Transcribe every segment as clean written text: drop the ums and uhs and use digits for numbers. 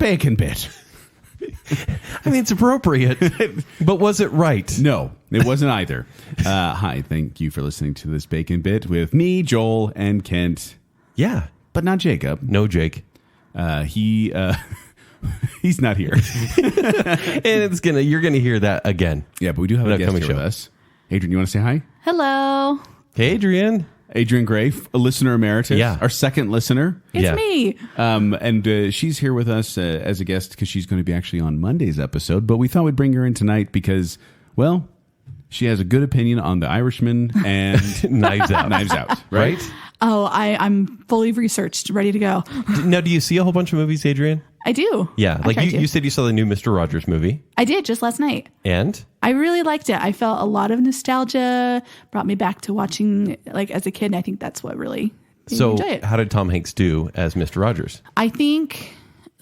BaconBit. I mean, it's appropriate, but was it right? No, it wasn't either. Hi, thank you for listening to this Bacon Bit with me, Joel, and Kent. Yeah. But not Jacob. No, Jake. He's not here. And you're gonna hear that again. Yeah, but we do have a guest here with us. Adrienne, you want to say hi? Hello. Hey, Adrienne. Adrienne Gray, a listener emeritus. Yeah. Our second listener. It's me. And she's here with us as a guest because she's going to be actually on Monday's episode. But we thought we'd bring her in tonight because, well, she has a good opinion on The Irishman and Knives Out. Knives Out, right? Oh, I'm fully researched, ready to go. Now, do you see a whole bunch of movies, Adrienne? I do. Yeah. I Like tried to. you said you saw the new Mr. Rogers movie. I did just last night. And? I really liked it. I felt a lot of nostalgia, brought me back to watching like as a kid. And I think that's what really made me enjoy it. How did Tom Hanks do as Mr. Rogers? I think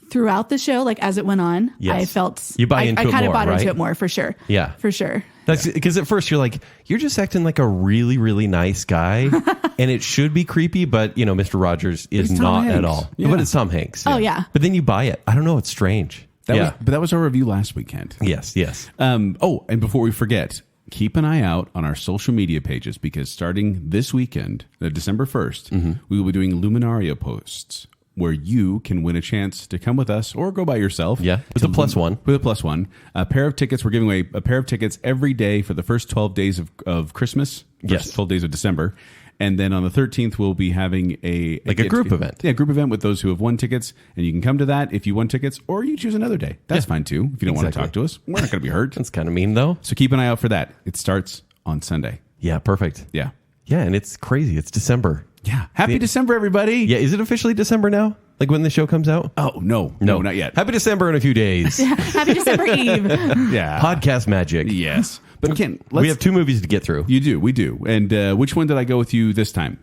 throughout the show, like as it went on, Yes. I felt You buy into I it kind of more, bought into right? it more for sure. Yeah. For sure. That's because at first you're like, you're just acting like a really, really nice guy, and it should be creepy, but you know, Mr. Rogers is It's Tom not Hanks. at all. Yeah. But it's Tom Hanks. Oh, yeah. But then you buy it. I don't know. It's strange. But that was our review last weekend. Yes. And before we forget, keep an eye out on our social media pages because starting this weekend, December 1st, we will be doing Luminaria posts where you can win a chance to come with us or go by yourself. Yeah, with a plus one. With a plus one. A pair of tickets. We're giving away a pair of tickets every day for the first 12 days of Christmas. Yes. 12 days of December. And then on the 13th, we'll be having a group event. Yeah, a group event with those who have won tickets. And you can come to that if you won tickets, or you choose another day. That's fine too. If you don't want to talk to us, we're not going to be hurt. That's kind of mean, though. So keep an eye out for that. It starts on Sunday. Yeah, perfect. Yeah. Yeah, and it's crazy. It's December. Yeah. Happy December, everybody. Yeah, is it officially December now? Like when the show comes out? Oh, no, not yet. Happy December in a few days. Happy December Eve. Yeah. Podcast magic. Yes. But Ken, We have 2 movies to get through. We do. And which one did I go with you this time?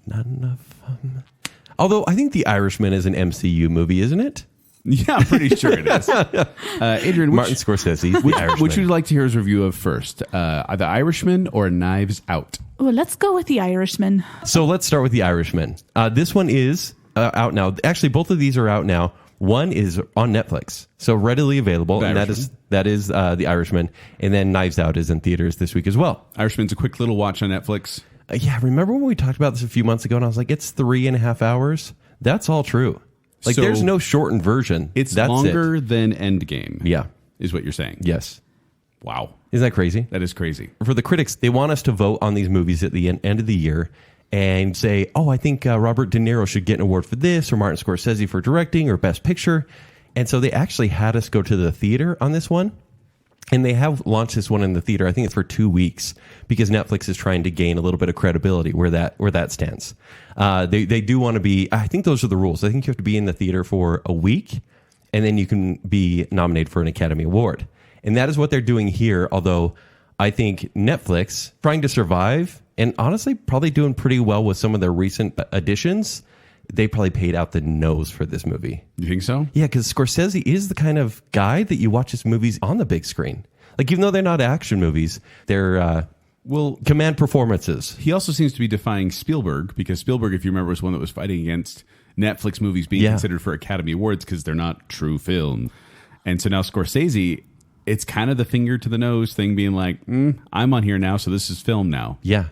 Not enough. Although I think The Irishman is an MCU movie, isn't it? Yeah, I'm pretty sure it is. Adrienne, Martin Scorsese, The Irishman. which would you like to hear his review of first? The Irishman or Knives Out? Well, let's go with The Irishman. So let's start with The Irishman. This one is out now. Actually, both of these are out now. One is on Netflix, so readily available, and that is The Irishman. And then Knives Out is in theaters this week as well. Irishman's a quick little watch on Netflix. Yeah, remember when we talked about this a few months ago, and I was like, it's 3.5 hours? That's all true. Like, So there's no shortened version. It's That's longer than Endgame. Yeah. Is what you're saying. Yes. Wow. Isn't that crazy? That is crazy. For the critics, they want us to vote on these movies at the end of the year and say, oh, I think Robert De Niro should get an award for this, or Martin Scorsese for directing, or Best Picture. And so they actually had us go to the theater on this one. And they have launched this one in the theater. I think it's for 2 weeks because Netflix is trying to gain a little bit of credibility where that stands. They do want to be. I think those are the rules. I think you have to be in the theater for a week, and then you can be nominated for an Academy Award. And that is what they're doing here. Although I think Netflix trying to survive and honestly probably doing pretty well with some of their recent additions. They probably paid out the nose for this movie. You think so? Yeah, because Scorsese is the kind of guy that you watch his movies on the big screen. Like, even though they're not action movies, they're command performances. He also seems to be defying Spielberg because Spielberg, if you remember, was one that was fighting against Netflix movies being considered for Academy Awards because they're not true film. And so now Scorsese, it's kind of the finger to the nose thing being like, I'm on here now, so this is film now. Yeah.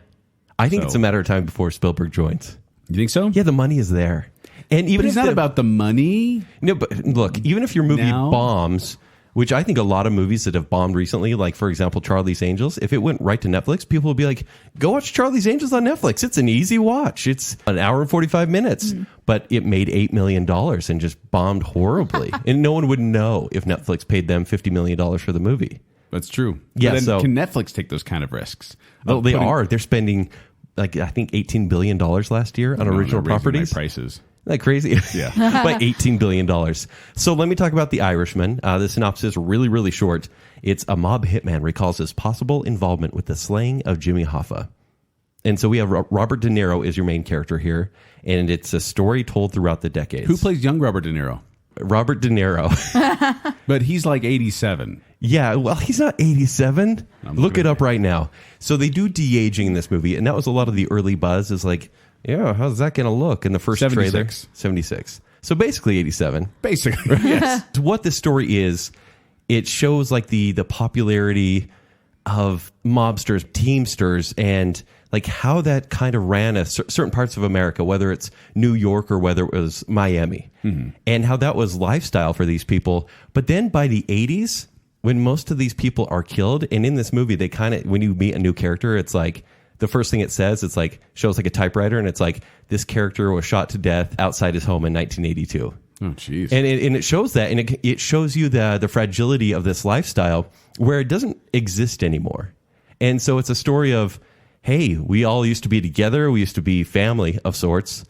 I think it's a matter of time before Spielberg joins. You think so? Yeah, the money is there. And even but it's not about the money. No, but look, even if your movie now? bombs, which I think a lot of movies that have bombed recently, like, for example, Charlie's Angels, if it went right to Netflix, people would be like, go watch Charlie's Angels on Netflix. It's an easy watch. It's an hour and 45 minutes. But it made $8 million and just bombed horribly. And no one would know if Netflix paid them $50 million for the movie. That's true. Yeah, but then so can Netflix take those kind of risks? Well, they are. They're spending, like, I think $18 billion last year on original properties. Prices. Isn't that crazy? Yeah. By $18 billion. So let me talk about The Irishman. The synopsis, really, really short. It's a mob hitman recalls his possible involvement with the slaying of Jimmy Hoffa. And so we have Robert De Niro is your main character here. And it's a story told throughout the decades. Who plays young Robert De Niro? Robert De Niro. But he's like 87. Yeah, well, he's not 87. Look it up right now. So they do de-aging in this movie. And that was a lot of the early buzz is like, yeah, how's that going to look in the first 76. trailer? 76. So basically 87. Basically, yes. What this story is, it shows like the popularity of mobsters, teamsters, and like how that kind of ran certain parts of America, whether it's New York or whether it was Miami, and how that was lifestyle for these people. But then by the 80s, when most of these people are killed, and in this movie, they kind of, when you meet a new character, it's like the first thing it says, it's like shows like a typewriter, and it's like this character was shot to death outside his home in 1982. Oh, jeez. And it shows that, and it shows you the fragility of this lifestyle where it doesn't exist anymore. And so it's a story of, hey, we all used to be together. We used to be family of sorts.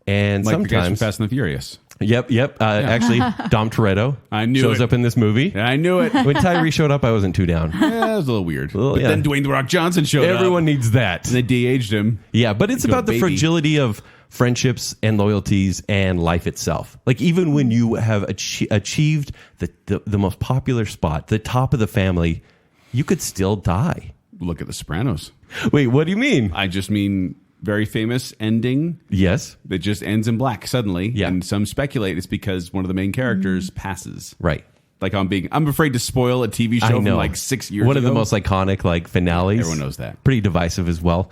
And like sometimes... the guys from Fast and the Furious. Yep. Actually, Dom Toretto shows up in this movie. I knew it. When Tyree showed up, I wasn't too down. Yeah, it was a little weird. But then Dwayne "The Rock" Johnson showed up. Everyone needs that. And they de-aged him. Yeah, but it's about the fragility of friendships and loyalties and life itself. Like even when you have achieved the most popular spot, the top of the family, you could still die. Look at The Sopranos. Wait, what do you mean? I just mean very famous ending. Yes. That just ends in black suddenly. Yeah. And some speculate it's because one of the main characters passes. Right. Like I'm afraid to spoil a TV show from like 6 years ago. One of the most iconic like finales. Everyone knows that. Pretty divisive as well.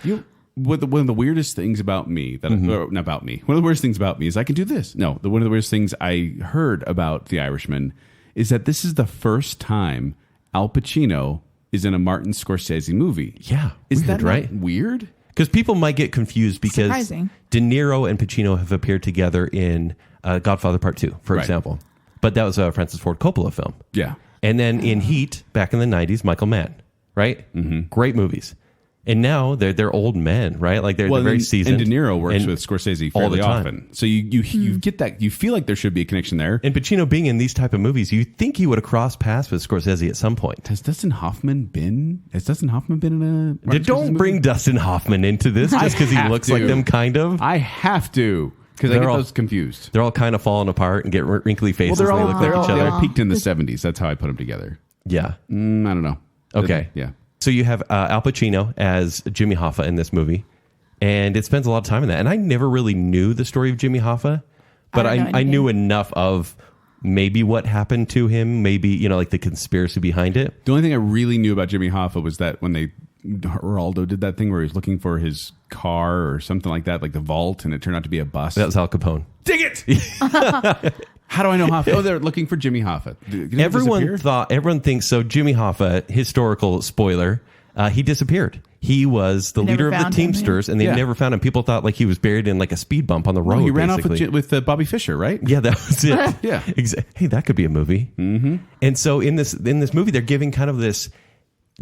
One of the weirdest things about me, not about me, one of the worst things about me is I can do this. No, one of the weirdest things I heard about The Irishman is that this is the first time Al Pacino is in a Martin Scorsese movie. Yeah. Is weird, that right? Weird? Because people might get confused because Surprising. De Niro and Pacino have appeared together in Godfather Part 2, for example. But that was a Francis Ford Coppola film. Yeah. And then in Heat, back in the 90s, Michael Mann, right? Great movies. And now they're old men, right? Like they're very seasoned. And De Niro works with Scorsese fairly often. So you get that. You feel like there should be a connection there. And Pacino being in these type of movies, you think he would have crossed paths with Scorsese at some point. Has Dustin Hoffman been in a... Don't bring Dustin Hoffman into this just because he looks like them, kind of. I have to. Because I get those confused. They're all kind of falling apart and get wrinkly faces. Well, and they look like each other. They all peaked in the 70s. That's how I put them together. Yeah. I don't know. Okay. Yeah. So you have Al Pacino as Jimmy Hoffa in this movie, and it spends a lot of time in that. And I never really knew the story of Jimmy Hoffa, but I knew enough of maybe what happened to him, maybe, like the conspiracy behind it. The only thing I really knew about Jimmy Hoffa was that when Geraldo did that thing where he was looking for his car or something like that, like the vault, and it turned out to be a bus. That was Al Capone. Dig it! How do I know Hoffa? Oh, they're looking for Jimmy Hoffa. Everyone thinks so. Jimmy Hoffa, historical spoiler, he disappeared. He was the leader of the Teamsters, and they never found him. People thought like he was buried in like a speed bump on the road. He ran off with Bobby Fischer, right? Yeah, that was it. Yeah. Hey, that could be a movie. Mm-hmm. And so in this movie, they're giving kind of this: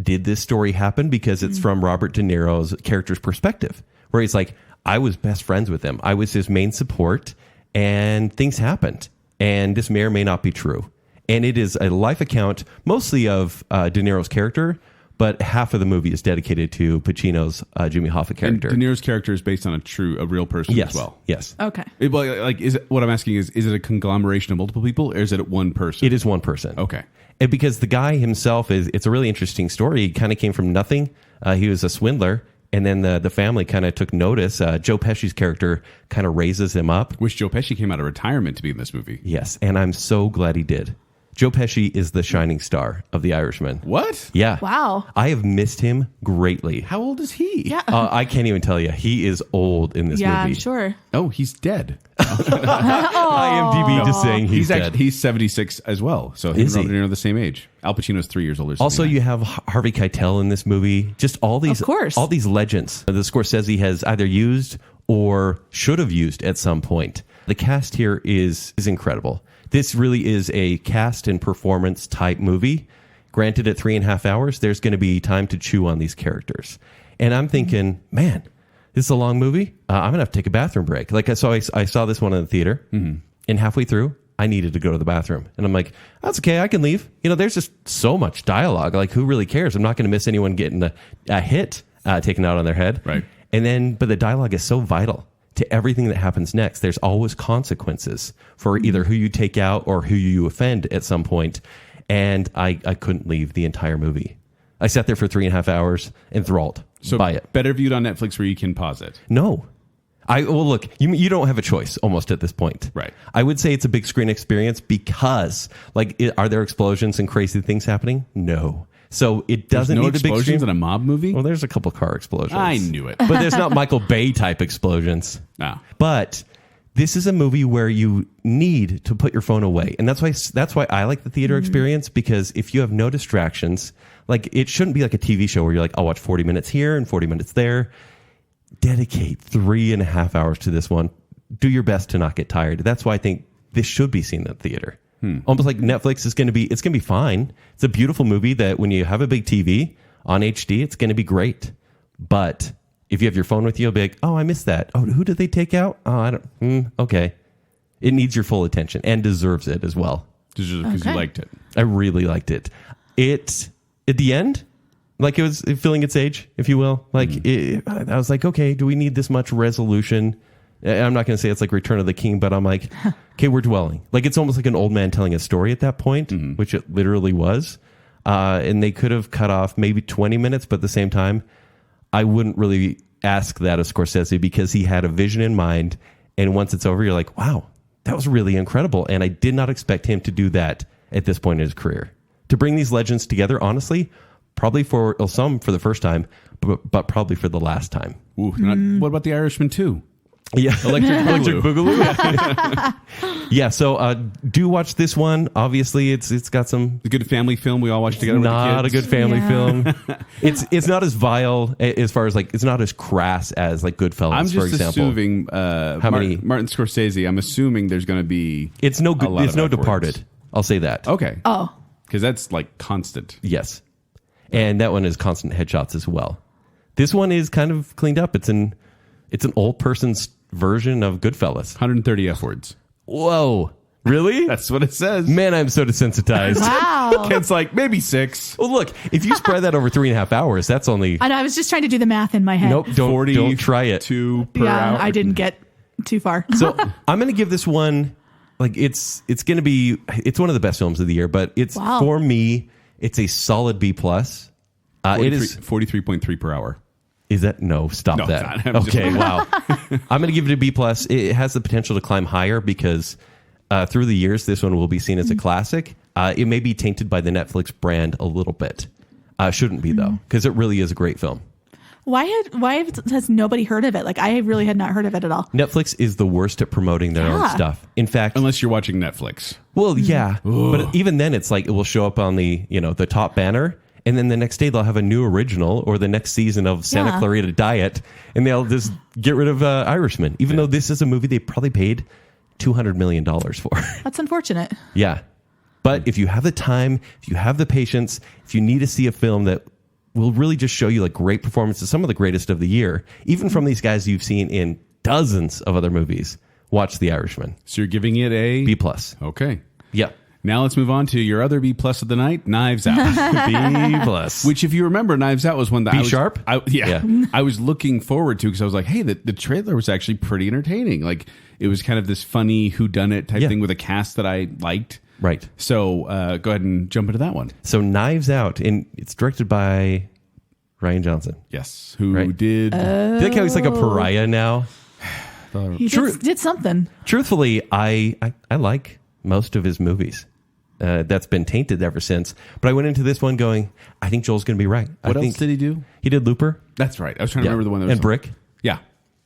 did this story happen? Because it's from Robert De Niro's character's perspective, where he's like, I was best friends with him. I was his main support, and things happened. And this may or may not be true. And it is a life account, mostly of De Niro's character, but half of the movie is dedicated to Pacino's Jimmy Hoffa character. And De Niro's character is based on a real person as well. Yes. Okay. What I'm asking is it a conglomeration of multiple people, or is it one person? It is one person. Okay. And because the guy himself it's a really interesting story. He kind of came from nothing. He was a swindler. And then the family kind of took notice. Joe Pesci's character kind of raises him up. Wish Joe Pesci came out of retirement to be in this movie. Yes, and I'm so glad he did. Joe Pesci is the shining star of The Irishman. What? Yeah. Wow. I have missed him greatly. How old is he? Yeah. I can't even tell you. He is old in this movie. Yeah, I'm sure. Oh, he's dead. IMDb just saying he's dead. He's 76 as well. So him and Robert De Niro are the same age. Al Pacino's 3 years older. Also, you have Harvey Keitel in this movie. Just all these legends that Scorsese has either used or should have used at some point. The cast here is incredible. This really is a cast and performance type movie. Granted, at 3.5 hours, there's going to be time to chew on these characters. And I'm thinking, man, this is a long movie. I'm going to have to take a bathroom break. I saw this one in the theater, and halfway through, I needed to go to the bathroom. And I'm like, that's okay, I can leave. There's just so much dialogue. Like, who really cares? I'm not going to miss anyone getting a hit taken out on their head. Right. But the dialogue is so vital to everything that happens next. There's always consequences for either who you take out or who you offend at some point. And I couldn't leave the entire movie. I sat there for 3.5 hours enthralled by it. Better viewed on Netflix where you can pause it. No. Well, look, you don't have a choice almost at this point. Right. I would say it's a big screen experience because, like, are there explosions and crazy things happening? No. So it doesn't need a big screen. Explosions in a mob movie? Well, there's a couple car explosions. I knew it. But there's not Michael Bay type explosions. No. But this is a movie where you need to put your phone away. And that's why I like the theater experience, because if you have no distractions, like, it shouldn't be like a TV show where you're like, I'll watch 40 minutes here and 40 minutes there. Dedicate 3.5 hours to this one. Do your best to not get tired. That's why I think this should be seen in the theater. Almost like Netflix is going to be, it's going to be fine. It's a beautiful movie that when you have a big TV on HD, it's going to be great. But if you have your phone with you, you'll be like, oh, I missed that. Oh, who did they take out? Oh, I don't, okay. It needs your full attention and deserves it as well. Because you liked it. I really liked it. At the end, like, it was filling its age, if you will. Like, I was like, okay, do we need this much resolution? I'm not going to say it's like Return of the King, but I'm like, okay, we're dwelling. Like, it's almost like an old man telling a story at that point, which it literally was. And they could have cut off maybe 20 minutes, but at the same time, I wouldn't really ask that of Scorsese, because he had a vision in mind. And once it's over, you're like, wow, that was really incredible. And I did not expect him to do that at this point in his career. To bring these legends together, honestly, probably for some for the first time, but probably for the last time. Ooh, what about The Irishman 2? Yeah, Electric Boogaloo. Yeah, so do watch this one. Obviously, it's got some a good family film we all watched together. Not with a good family film. It's not as vile as far as, like, it's not as crass as, like, Goodfellas. I'm just for example. assuming Martin Scorsese. I'm assuming there's going to be it's no Departed. I'll say that. Okay. Oh, because that's like constant. Yes, and that one is constant headshots as well. This one is kind of cleaned up. It's an old person's version of Goodfellas. 130 F words. Whoa. Really? That's what it says. Man, I'm so desensitized. wow. Kent's like, maybe 6. Well, look, if you spread that over 3.5 hours, that's only... I know, I was just trying to do the math in my head. Nope, don't try it. 2 per hour. I didn't get too far. So I'm going to give this one, like, it's going to be... It's one of the best films of the year, but it's, for me, it's a solid B+. It is 43.3 per hour. Is that no? Stop that. Okay, wow. I'm going to give it a B+. It has the potential to climb higher because through the years, this one will be seen as a classic. It may be tainted by the Netflix brand a little bit. Shouldn't be though, because it really is a great film. Why has nobody heard of it? Like, I really had not heard of it at all. Netflix is the worst at promoting their own stuff. In fact, unless you're watching Netflix. Well, yeah, but even then, it's like it will show up on the the top banner. And then the next day they'll have a new original or the next season of Santa Clarita Diet, and they'll just get rid of Irishman, even though this is a movie they probably paid $200 million for. That's unfortunate. Yeah. But if you have the time, if you have the patience, if you need to see a film that will really just show you, like, great performances, some of the greatest of the year, even from these guys you've seen in dozens of other movies, watch The Irishman. So you're giving it a B+. Okay. Yeah. Now let's move on to your other B+ of the night, Knives Out. B+. Which, if you remember, Knives Out was one that sharp? I was looking forward to, because I was like, hey, the trailer was actually pretty entertaining. Like, it was kind of this funny whodunit type thing with a cast that I liked. Right. So go ahead and jump into that one. So Knives Out, and it's directed by Rian Johnson. Yes. Who did... I feel like he's like a pariah now. He did something. Truthfully, I like most of his movies. That's been tainted ever since. But I went into this one going, I think Joel's going to be right. What else did he do? He did Looper. That's right. I was trying to remember the one that was... And Brick. Yeah.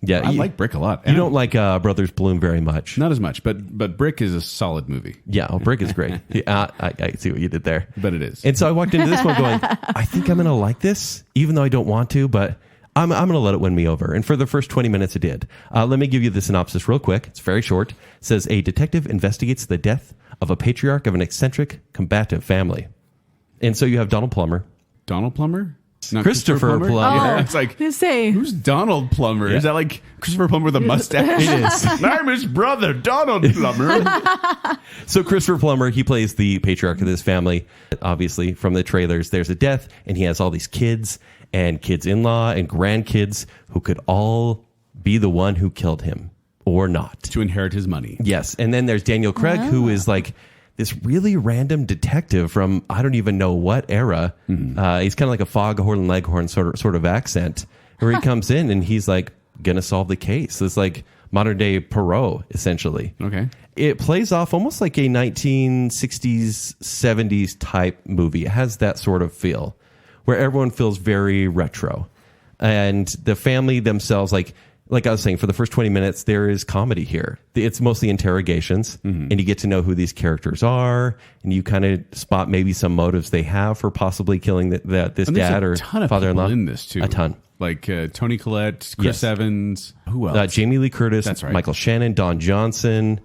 Yeah. I like Brick a lot. You don't like Brothers Bloom very much. Not as much, but Brick is a solid movie. Yeah, Brick is great. I see what you did there. But it is. And so I walked into this one going, I think I'm going to like this, even though I don't want to, but I'm going to let it win me over. And for the first 20 minutes, it did. Let me give you the synopsis real quick. It's very short. It says, a detective investigates the death of a patriarch of an eccentric, combative family. And so you have Donald Plummer. Donald Plummer? Not Christopher Plummer. Yeah, it's like, say, who's Donald Plummer? Is that like Christopher Plummer with a mustache? It is. I'm his brother, Donald Plummer. So Christopher Plummer, he plays the patriarch of this family. Obviously, from the trailers, there's a death, and he has all these kids and kids-in-law and grandkids who could all be the one who killed him or not. To inherit his money. Yes. And then there's Daniel Craig, who is like this really random detective from I don't even know what era. He's kind of like a Foghorn Leghorn sort of accent, where he comes in and he's like, going to solve the case. It's like modern day Poirot, essentially. Okay. It plays off almost like a 1960s, 70s type movie. It has that sort of feel where everyone feels very retro. And the family themselves, like I was saying, for the first 20 minutes, there is comedy here. It's mostly interrogations, and you get to know who these characters are, and you kind of spot maybe some motives they have for possibly killing this dad or father-in-law. In this too, a ton. Like Toni Collette, Chris Evans, who else? Jamie Lee Curtis, that's right. Michael Shannon, Don Johnson,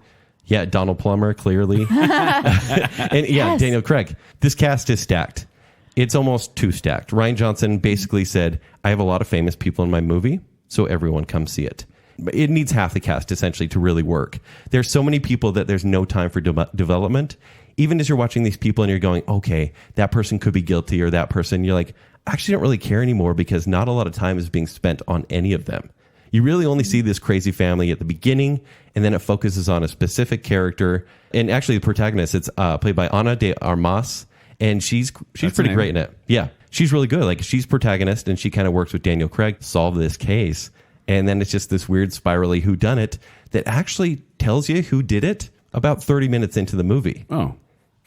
Donald Plummer, clearly, and Daniel Craig. This cast is stacked. It's almost too stacked. Rian Johnson basically said, I have a lot of famous people in my movie, so everyone come see it. It needs half the cast, essentially, to really work. There's so many people that there's no time for development. Even as you're watching these people and you're going, okay, that person could be guilty, or that person, you're like, I actually don't really care anymore because not a lot of time is being spent on any of them. You really only see this crazy family at the beginning, and then it focuses on a specific character. And actually, the protagonist, it's played by Ana de Armas, and she's pretty great in it. Yeah, she's really good. Like, she's protagonist, and she kind of works with Daniel Craig to solve this case. And then it's just this weird spirally whodunit that actually tells you who did it about 30 minutes into the movie. Oh.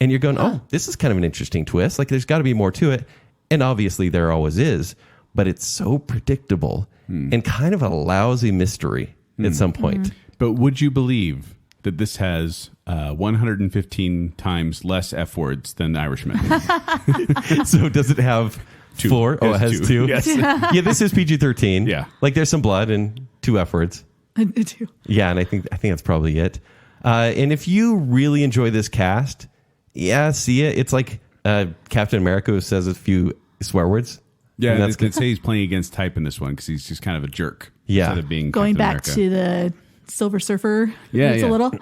And you're going, oh, this is kind of an interesting twist. Like, there's got to be more to it. And obviously there always is. But it's so predictable and kind of a lousy mystery at some point. But would you believe that this has 115 times less F words than Irishman? So does it have 4? Oh, it has 2? Yes. Yeah, this is PG-13. Yeah. Like, there's some blood and 2 F words. 2. Yeah, and I think that's probably it. And if you really enjoy this cast, see it. It's like Captain America, who says a few swear words. Yeah, they say he's playing against type in this one because he's just kind of a jerk. Yeah. Instead of being going Captain back America. to the Silver Surfer. Yeah, a little.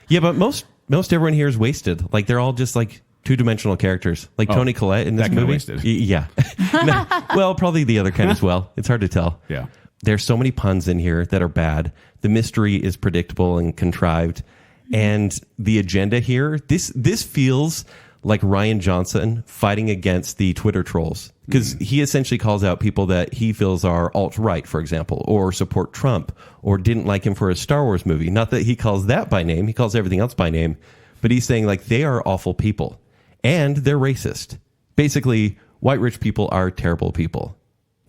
Yeah, but most everyone here is wasted. Like, they're all just like 2-dimensional characters. Like Toni Collette in this movie. Wasted. Yeah. No, well, probably the other kind as well. It's hard to tell. Yeah. There's so many puns in here that are bad. The mystery is predictable and contrived. And the agenda here, this feels like Rian Johnson fighting against the Twitter trolls. Because he essentially calls out people that he feels are alt-right, for example, or support Trump, or didn't like him for a Star Wars movie. Not that he calls that by name. He calls everything else by name. But he's saying, like, they are awful people. And they're racist. Basically, white rich people are terrible people.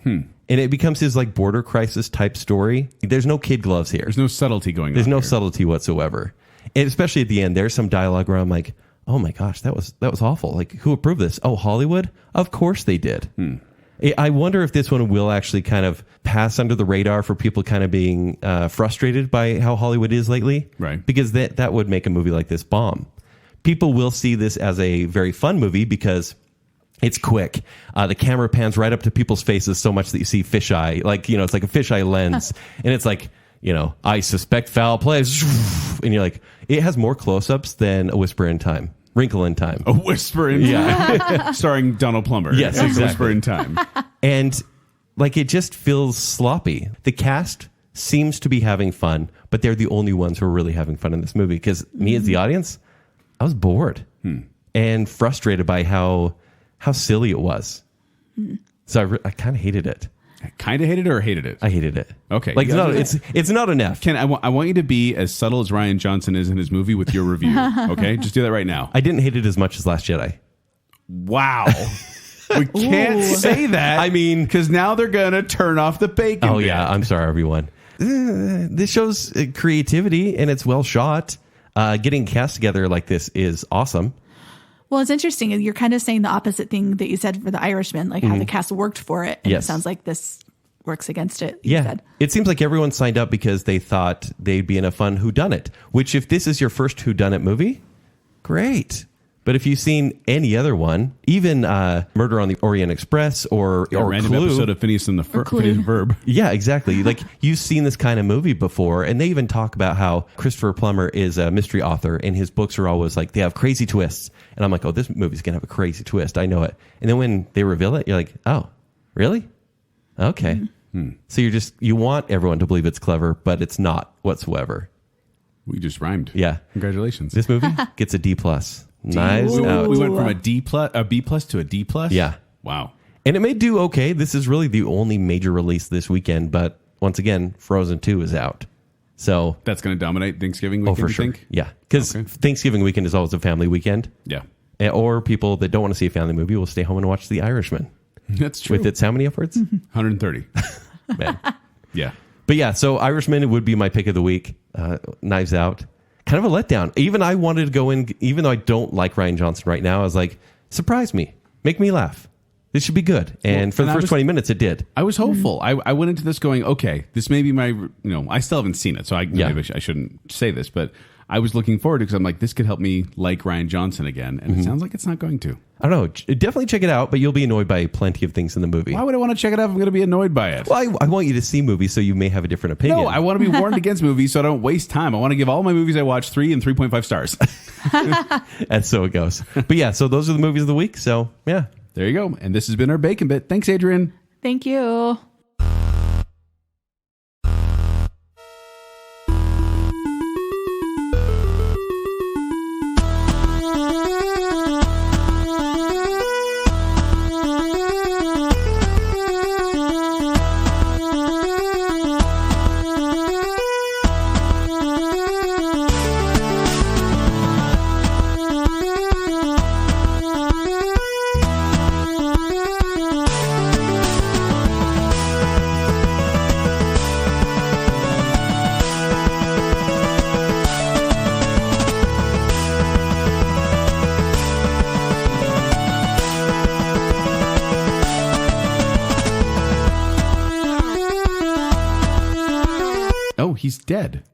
And it becomes his, like, border crisis type story. There's no kid gloves here. There's no subtlety going on. There's no here. subtlety whatsoever. And especially at the end, there's some dialogue where I'm like, oh my gosh, that was awful. Like, who approved this? Oh, Hollywood? Of course they did. I wonder if this one will actually kind of pass under the radar for people kind of being frustrated by how Hollywood is lately. Right. Because that would make a movie like this bomb. People will see this as a very fun movie because it's quick. The camera pans right up to people's faces so much that you see fisheye. Like, it's like a fisheye lens. And it's like, I suspect foul play. And you're like, it has more close-ups than A Whisper in Time. Wrinkle in Time. A Whisper in Time. Starring Donald Plummer. Yes, exactly. A Whisper in Time. And, like, it just feels sloppy. The cast seems to be having fun, but they're the only ones who are really having fun in this movie. Because me as the audience, I was bored and frustrated by how silly it was. So I kind of hated it. Kind of hated it or hated it? I hated it. Okay. Like, it's not an F. Ken, I want you to be as subtle as Rian Johnson is in his movie with your review. Okay? Just do that right now. I didn't hate it as much as Last Jedi. Wow. We can't say that. I mean, because now they're going to turn off the bacon. Oh, bit. yeah. I'm sorry, everyone. This shows creativity and it's well shot. Getting cast together like this is awesome. Well, it's interesting. You're kind of saying the opposite thing that you said for The Irishman, like how the cast worked for it. And Yes. it sounds like this works against it. Yeah. Said. It seems like everyone signed up because they thought they'd be in a fun whodunit, which if this is your first whodunit movie, great. But if you've seen any other one, even Murder on the Orient Express or random Clue, episode of Phineas and the Verb. Yeah, exactly. Like, you've seen this kind of movie before, and they even talk about how Christopher Plummer is a mystery author, and his books are always like, they have crazy twists. And I'm like, oh, this movie's going to have a crazy twist. I know it. And then when they reveal it, you're like, oh, really? Okay. So you want everyone to believe it's clever, but it's not whatsoever. We just rhymed. Yeah. Congratulations. This movie gets a D+. Nice out. We went from a B plus to a D plus. Yeah. Wow. And it may do okay. This is really the only major release this weekend, but once again, Frozen 2 is out. So that's going to dominate Thanksgiving weekend, for sure. Think? Yeah, because Thanksgiving weekend is always a family weekend. Yeah. Or people that don't want to see a family movie will stay home and watch The Irishman. That's true. With its how many upwards? 130. Man. Yeah. But yeah, so Irishman would be my pick of the week. Knives Out. Kind of a letdown. Even I wanted to go in, even though I don't like Rian Johnson right now, I was like, surprise me. Make me laugh. This should be good. And for the first 20 minutes, it did. I was hopeful. I went into this going, okay, this may be my, I still haven't seen it, so maybe I shouldn't say this, but I was looking forward to it because I'm like, this could help me like Rian Johnson again. And it sounds like it's not going to. I don't know. Definitely check it out, but you'll be annoyed by plenty of things in the movie. Why would I want to check it out if I'm going to be annoyed by it? Well, I want you to see movies so you may have a different opinion. No, I want to be warned against movies so I don't waste time. I want to give all my movies I watch 3 and 3.5 stars. And so it goes. But yeah, so those are the movies of the week. So yeah. There you go. And this has been our Bacon Bit. Thanks, Adrienne. Thank you. He's dead.